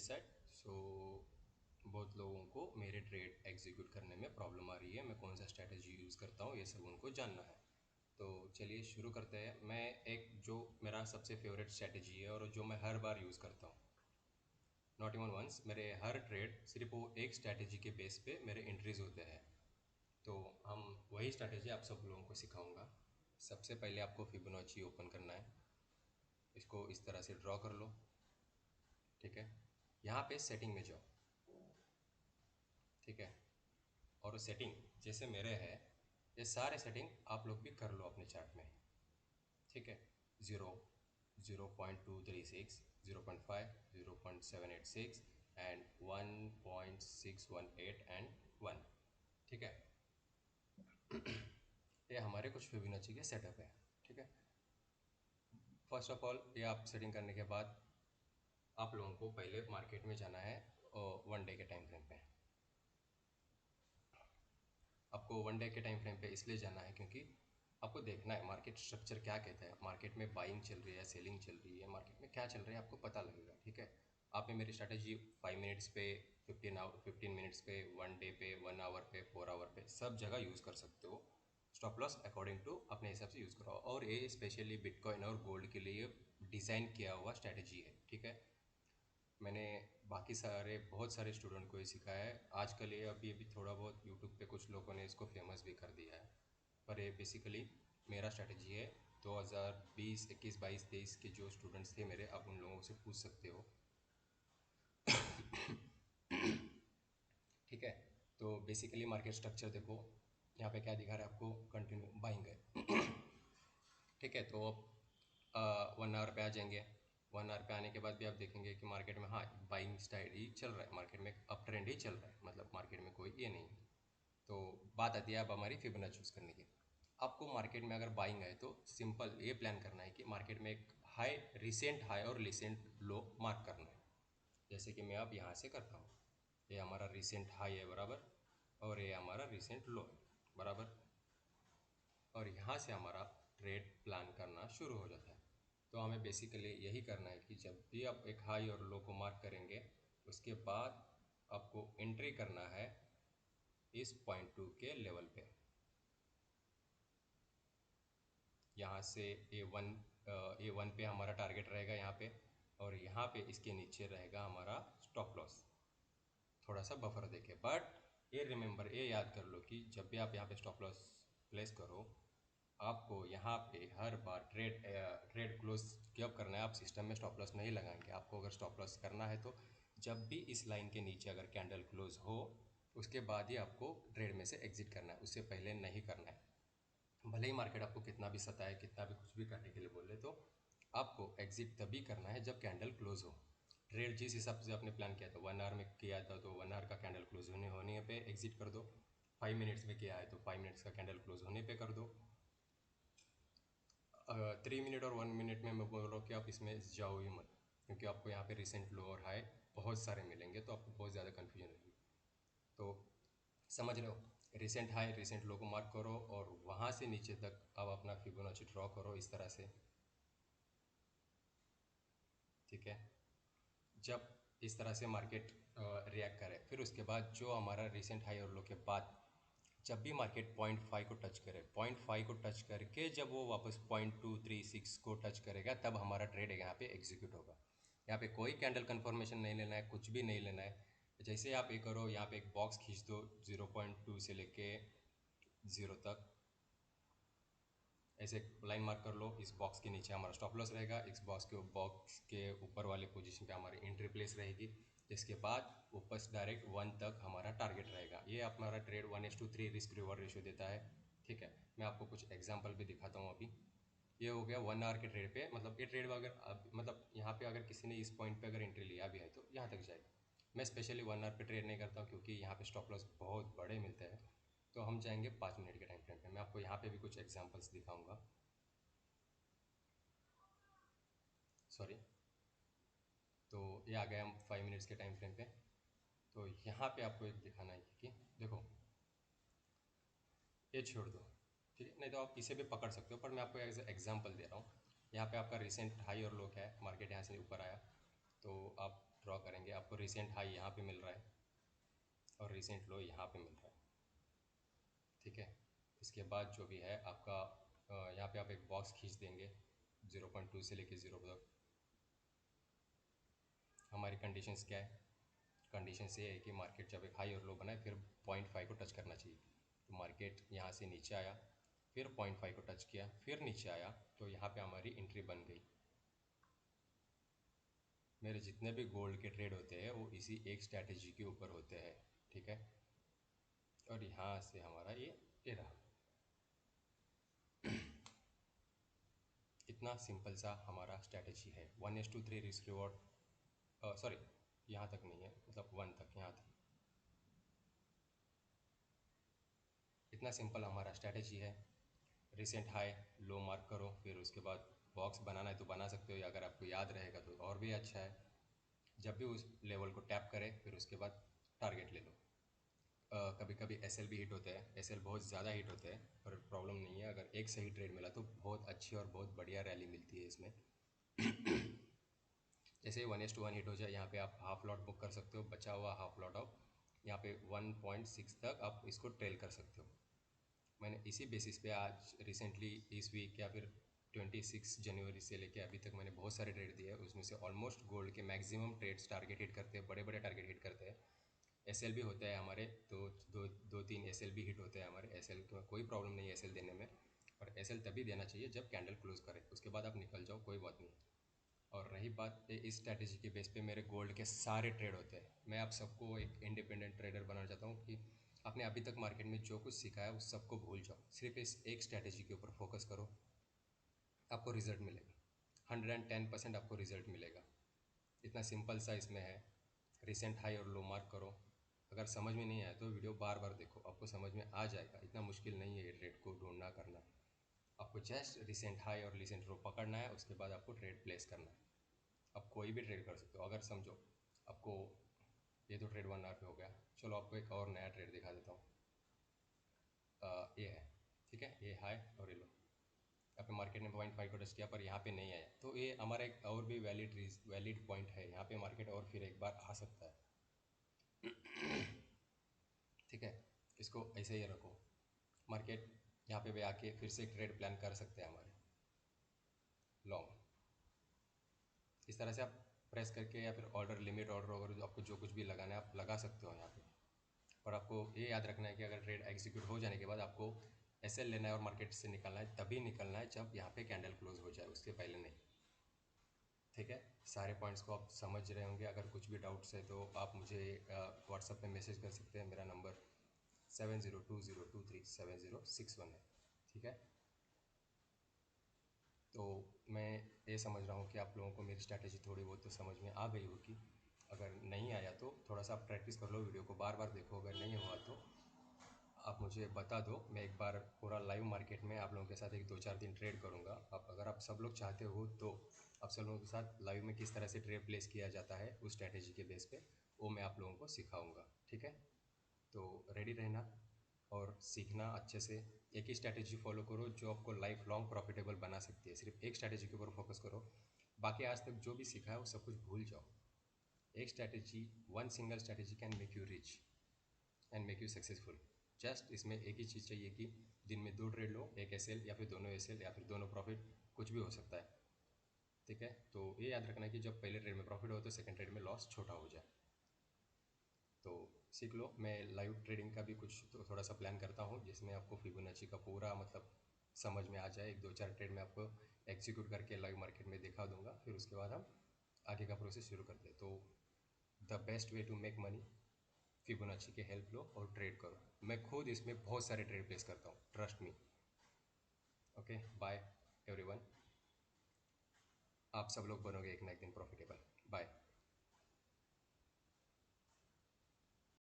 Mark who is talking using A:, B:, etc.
A: This side. सो बहुत लोगों को मेरे ट्रेड एग्जीक्यूट करने में प्रॉब्लम आ रही है, मैं कौन सा स्ट्रैटेजी यूज़ करता हूँ ये सब उनको जानना है। तो चलिए शुरू करते हैं। मैं एक जो मेरा सबसे फेवरेट स्ट्रैटेजी है और जो मैं हर बार यूज़ करता हूँ, नॉट इवन वंस, मेरे हर ट्रेड सिर्फ वो एक स्ट्रैटेजी के बेस पे मेरे एंट्रीज होते हैं। तो हम वही स्ट्रैटेजी आप सब लोगों को सिखाऊंगा। सबसे पहले आपको फिबोनाची ओपन करना है, इसको इस तरह से ड्रॉ कर लो। ठीक है, यहाँ पे सेटिंग में जाओ। ठीक है, और सेटिंग जैसे मेरे है, ये सारे सेटिंग आप लोग भी कर लो अपने चार्ट में। ठीक है, 0, 0.236, 0.5, 0.786 एंड 1.618 एंड 1। ठीक है, ये हमारे कुछ फिबोनाची के सेटअप है। ठीक है, फर्स्ट ऑफ ऑल ये आप सेटिंग करने के बाद आप लोगों को पहले मार्केट में जाना है 1 डे के टाइम फ्रेम पे। आपको 1 डे के टाइम फ्रेम पे इसलिए जाना है क्योंकि आपको देखना है मार्केट स्ट्रक्चर क्या कहता है, मार्केट में बाइंग चल रही है, सेलिंग चल रही है, मार्केट में क्या चल रहा है आपको पता लगेगा। ठीक है, आपने मेरी स्ट्रैटेजी 5 मिनट्स पे, 15 मिनट्स पे, 1 डे पे, 1 आवर पे, 4 आवर पे, सब जगह यूज़ कर सकते हो। स्टॉप लॉस अकॉर्डिंग टू अपने हिसाब से यूज़ करो, और ये स्पेशली बिटकॉइन और गोल्ड के लिए डिज़ाइन किया हुआ स्ट्रैटेजी है। ठीक है, मैंने बाकी सारे बहुत सारे स्टूडेंट को ये सिखाया है। आजकल ये अभी थोड़ा बहुत यूट्यूब पे कुछ लोगों ने इसको फेमस भी कर दिया है, पर ये बेसिकली मेरा स्ट्रैटेजी है। 2020, 21, 22, 23 के जो स्टूडेंट्स थे मेरे, आप उन लोगों से पूछ सकते हो। ठीक है, तो बेसिकली मार्केट स्ट्रक्चर देखो, यहाँ पे क्या दिखा रहा है आपको, कंटिन्यू बाइंग है। ठीक है, तो अब 1 आवर पे आ जाएंगे। 1 आवर पे आने के बाद भी आप देखेंगे कि मार्केट में हाँ बाइंग स्टाइल ही चल रहा है, मार्केट में अप ट्रेंड ही चल रहा है, मतलब मार्केट में कोई ये नहीं है। तो बात आती है अब हमारी फिबोनाची चूज़ करने की। आपको मार्केट में अगर बाइंग है तो सिंपल ये प्लान करना है कि मार्केट में एक हाई, रिसेंट हाई और रिसेंट लो मार्क करना है। जैसे कि मैं अब यहाँ से करता हूँ, ये हमारा रिसेंट हाई है बराबर, और ये हमारा रिसेंट लो है बराबर, और यहाँ से हमारा ट्रेड प्लान करना शुरू हो जाता है। तो हमें बेसिकली यही करना है कि जब भी आप एक हाई और लो को मार्क करेंगे, उसके बाद आपको एंट्री करना है इस पॉइंट 2 के लेवल पे। यहाँ से ए वन पे हमारा टारगेट रहेगा यहाँ पे, और यहाँ पे इसके नीचे रहेगा हमारा स्टॉप लॉस, थोड़ा सा बफर देके। बट ये रिमेंबर, ये याद कर लो कि जब भी आप यहाँ पे स्टॉप लॉस प्लेस करो, आपको यहाँ पे हर बार ट्रेड क्लोज कब करना है, आप सिस्टम में स्टॉप लॉस नहीं लगाएंगे। आपको अगर स्टॉप लॉस करना है तो जब भी इस लाइन के नीचे अगर कैंडल क्लोज हो, उसके बाद ही आपको ट्रेड में से एग्जिट करना है, उससे पहले नहीं करना है। भले ही मार्केट आपको कितना भी सताए, कितना भी कुछ भी करने के लिए बोले, तो आपको एग्जिट तभी करना है जब कैंडल क्लोज हो। ट्रेड जिस हिसाब से आपने प्लान किया था, 1 आवर में किया था तो 1 आवर का कैंडल क्लोज होने होने पे एग्जिट कर दो। 5 मिनट्स में किया है तो 5 मिनट्स का कैंडल क्लोज होने पे कर दो। 3 मिनट और 1 मिनट में मैं बोल रहा हूँ कि आप इसमें जाओ ही मत, क्योंकि आपको यहाँ पे रिसेंट लो और हाई बहुत सारे मिलेंगे, तो आपको बहुत ज़्यादा कन्फ्यूजन होगी। तो समझ रहे हो, रिसेंट हाई रिसेंट लो को मार्क करो, और वहाँ से नीचे तक आप अपना फिबोनाची ड्रॉ करो इस तरह से। ठीक है, जब इस तरह से मार्केट रिएक्ट करे, फिर उसके बाद जो हमारा रिसेंट हाई और लो के बाद जब भी मार्केट 0.5 को टच करे, 0.5 को टच करके जब वो वापस 0.236 को टच करेगा, तब हमारा ट्रेड यहाँ पे एग्जीक्यूट होगा। यहाँ पे कोई कैंडल कंफर्मेशन नहीं लेना है, कुछ भी नहीं लेना है। जैसे आप ये करो, यहाँ पे एक बॉक्स खींच दो 0.2 से लेके 0 तक, ऐसे लाइन मार्क कर लो। इस बॉक्स के नीचे हमारा स्टॉप लॉस रहेगा, इस बॉक्स के ऊपर वाले पोजीशन पे हमारी एंट्री प्लेस रहेगी, जिसके बाद ऊपर डायरेक्ट 1 तक हमारा टारगेट रहेगा। ये हमारा ट्रेड 1:3 रिस्क रिवॉर्ड रेशियो देता है। ठीक है, मैं आपको कुछ एग्जांपल भी दिखाता हूँ अभी। ये हो गया 1 आवर के ट्रेड पे, मतलब ये ट्रेड अगर मतलब यहाँ पे अगर किसी ने इस पॉइंट पे अगर एंट्री लिया भी है तो यहाँ तक जाएगा। मैं स्पेशली 1 आवर पे ट्रेड नहीं करता हूँ क्योंकि यहाँ पे स्टॉप लॉस बहुत बड़े मिलते हैं। तो हम जाएंगे 5 मिनट के टाइम फ्रेम पे, मैं आपको यहाँ पे भी कुछ एग्जांपल्स दिखाऊंगा। सॉरी, तो ये आ गए हम 5 मिनट्स के टाइम फ्रेम पे। तो यहाँ पे आपको एक दिखाना है कि देखो, ये छोड़ दो, ठीक है, नहीं तो आप इसे भी पकड़ सकते हो, पर मैं आपको एज एग्जांपल दे रहा हूँ। यहाँ पे आपका रिसेंट हाई और लो क्या है, मार्केट यहाँ से ऊपर आया, तो आप ड्रॉ करेंगे, आपको रिसेंट हाई यहाँ पे मिल रहा है और रिसेंट लो यहाँ पे मिल रहा है, ठीक है। इसके बाद जो भी है आपका यहाँ पे आप एक बॉक्स खींच देंगे 0.2 से लेके 0 तक। हमारी कंडीशंस क्या है? कंडीशंस ये है कि मार्केट जब एक हाई और लो बनाए फिर 0.5 को टच करना चाहिए। तो मार्केट यहाँ से नीचे आया, फिर 0.5 को टच किया, फिर नीचे आया, तो यहाँ पे हमारी एंट्री बन गई। मेरे जितने भी गोल्ड के ट्रेड होते हैं वो इसी एक स्ट्रैटेजी के ऊपर होते हैं, ठीक है। और यहाँ से हमारा ये रहा। इतना सिंपल सा हमारा स्ट्रैटेजी है। 1:3 रिस्क रिवॉर्ड, सॉरी यहाँ तक नहीं है, मतलब 1 तक, यहाँ तक। इतना सिंपल हमारा स्ट्रैटेजी है। रिसेंट हाई लो मार्क करो, फिर उसके बाद बॉक्स बनाना है तो बना सकते हो, या अगर आपको याद रहेगा तो और भी अच्छा है। जब भी उस लेवल को टैप करें फिर उसके बाद टारगेट ले लो। कभी कभी एसएल भी हिट होते हैं, एसएल बहुत ज़्यादा हिट होते हैं, पर प्रॉब्लम नहीं है। अगर एक सही ट्रेड मिला तो बहुत अच्छी और बहुत बढ़िया रैली मिलती है इसमें। जैसे ही 1:1 हिट हो जाए यहाँ पे आप हाफ लॉट बुक कर सकते हो, बचा हुआ हाफ लॉट आप यहाँ पे 1.6 तक आप इसको ट्रेल कर सकते हो। मैंने इसी बेसिस पे आज रिसेंटली इस वीक या फिर 26 जनवरी से लेके अभी तक मैंने बहुत सारे ट्रेड दिए हैं। उसमें से ऑलमोस्ट गोल्ड के मैक्सिमम ट्रेड्स टारगेट हिट करते हैं, बड़े बड़े टारगेट हिट करते हैं। एसएल भी होता है हमारे, तो दो तीन एसएल भी हिट होते हैं हमारे। एसएल का कोई प्रॉब्लम नहीं है एसएल देने में, और एसएल तभी देना चाहिए जब कैंडल क्लोज करे, उसके बाद आप निकल जाओ, कोई बात नहीं। और रही बात इस स्ट्रैटेजी के बेस पे मेरे गोल्ड के सारे ट्रेड होते हैं। मैं आप सबको एक इंडिपेंडेंट ट्रेडर बनाना चाहता हूँ कि आपने अभी तक मार्केट में जो कुछ सीखा है उस सबको भूल जाओ, सिर्फ इस एक स्ट्रैटेजी के ऊपर फोकस करो, आपको रिजल्ट मिलेगा। 110% आपको रिजल्ट मिलेगा। इतना सिंपल सा इसमें है। रिसेंट हाई और लो मार्क करो। अगर समझ में नहीं आया तो वीडियो बार बार देखो, आपको समझ में आ जाएगा। इतना मुश्किल नहीं है ये ट्रेड को ढूंढना करना। आपको जस्ट रिसेंट हाई और रिसेंट लो पकड़ना है, उसके बाद आपको ट्रेड प्लेस करना है। आप कोई भी ट्रेड कर सकते हो। अगर समझो आपको, ये तो ट्रेड 1 आवर पे हो गया, चलो आपको एक और नया ट्रेड दिखा देता हूँ। ये है, ठीक है, ये हाई और ये लो। यहाँ पे मार्केट ने 0.5 को टच किया पर यहाँ पे नहीं आया, तो ये हमारा एक और भी वैलिड पॉइंट है। यहाँ पे मार्केट और फिर एक बार आ सकता है, ठीक है। इसको ऐसे ही रखो। मार्केट यहाँ पे भी आके फिर से एक ट्रेड प्लान कर सकते हैं हमारे लॉन्ग। इस तरह से आप प्रेस करके या फिर ऑर्डर, लिमिट ऑर्डर वगैरह आपको जो कुछ भी लगाना है आप लगा सकते हो यहाँ पे। और आपको ये याद रखना है कि अगर ट्रेड एग्जीक्यूट हो जाने के बाद आपको एसएल लेना है और मार्केट से निकलना है, तभी निकलना है जब यहाँ पे कैंडल क्लोज हो जाए, उसके पहले नहीं, ठीक है। सारे पॉइंट्स को आप समझ रहे होंगे। अगर कुछ भी डाउट्स है तो आप मुझे व्हाट्सएप पे मैसेज कर सकते हैं। मेरा नंबर 7020237061 है, ठीक है। तो मैं ये समझ रहा हूँ कि आप लोगों को मेरी स्ट्रैटेजी थोड़ी बहुत तो समझ में आ गई होगी। अगर नहीं आया तो थोड़ा सा आप प्रैक्टिस कर लो, वीडियो को बार बार देखो। अगर नहीं हुआ तो आप मुझे बता दो, मैं एक बार पूरा लाइव मार्केट में आप लोगों के साथ एक 2-4 दिन ट्रेड करूँगा। आप अगर आप सब लोग चाहते हो तो आप सब लोगों के साथ लाइव में किस तरह से ट्रेड प्लेस किया जाता है उस स्ट्रैटेजी के बेस पे, वो मैं आप लोगों को सिखाऊंगा, ठीक है। तो रेडी रहना और सीखना अच्छे से। एक ही स्ट्रैटेजी फॉलो करो जो आपको लाइफ लॉन्ग प्रॉफिटेबल बना सकती है। सिर्फ एक स्ट्रैटेजी के ऊपर फोकस करो, बाकी आज तक जो भी सीखा है वो सब कुछ भूल जाओ। एक strategy, one single strategy can make you rich and make you successful. Just इसमें एक ही चीज़ चाहिए कि दिन में 2 ट्रेड लो, एक एसएल या फिर दोनों एसएल या फिर दोनों प्रॉफिट, कुछ भी हो सकता है, ठीक है। तो ये याद रखना है कि जब पहले ट्रेड में प्रॉफिट हो तो सेकंड ट्रेड में लॉस छोटा हो जाए। तो सीख लो। मैं लाइव ट्रेडिंग का भी कुछ तो थोड़ा सा प्लान करता हूँ जिसमें आपको फिबोनाची का पूरा मतलब समझ में आ जाए। 1-2-4 ट्रेड में आपको एग्जीक्यूट करके लाइव मार्केट में दिखा दूंगा, फिर उसके बाद हम आगे का प्रोसेस शुरू करते हैं। तो the best way to make money, Fibonacci की हेल्प लो और ट्रेड करो। मैं खुद इसमें बहुत सारे ट्रेड प्लेस करता हूँ, trust me. Okay, bye everyone. आप सब लोग बनोगे एक ना एक दिन प्रॉफिटेबल। बाय।